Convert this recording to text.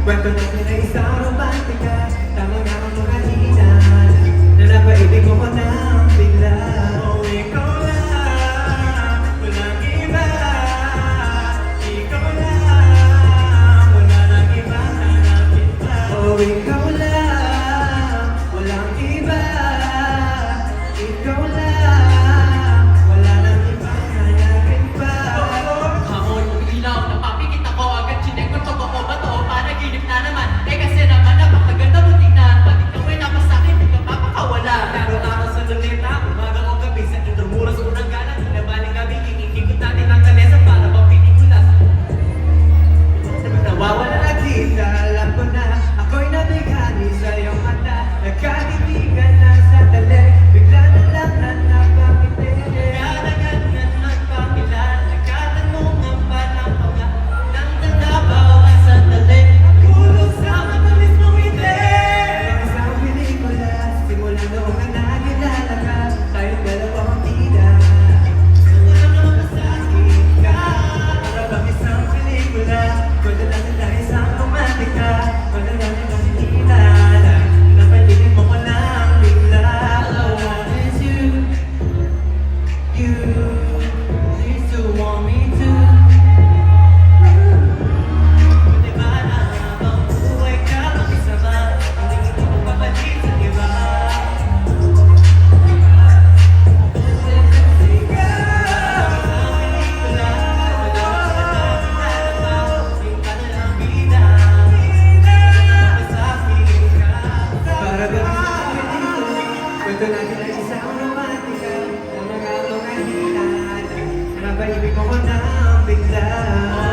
Kwento natin ay isang romantika. Tama nga ang mga hinan na napaibig mo ng bigla. Oh, ikaw lang, walang iba. Ikaw lang, wala nang ibang hanapin pa. Oh, ikaw lang, walang iba. Ikaw lang, wala nang ibang hanapin pa. Hamon, ilaw, napapikit ako agad. Chinek ko toko ko ba to? Panaginip na naman. Eh kasi naman napakaganda mo tingnan. Pag ikaw ay napasakit, di ka mapakawala. Laro ako sa luneta, umaga o gabi sa intramuros unang gana. Nabaling gabi, ikikot natin ang kalesa para bang pinikulas. Nawawala na kita, alam ko na ako'y nabighani sa iyong mata. Nagkatitigan na sa tali, bigla na lang na napakiti. Kadagan na nagpakilan, nagkatanungan pa ng mga nang tanabawan sa tali. Kulog sa matamis mong ngiti. Isang pelikula, simula noong nakilala ka, tayong dalawang bida. Gusto ko lang naman masakit ka, para bang isang pelikula. Kwento natin na isang romantika, kwento natin na hinilala, napaligid mo ko lang bigla. All I want is you, you still want me to. Pwede ba na habang buhay ka makisama, hindi ko papalit sa iba. Kwento natin ay isang romantika na mga hinan na napaibig mo ng bigla.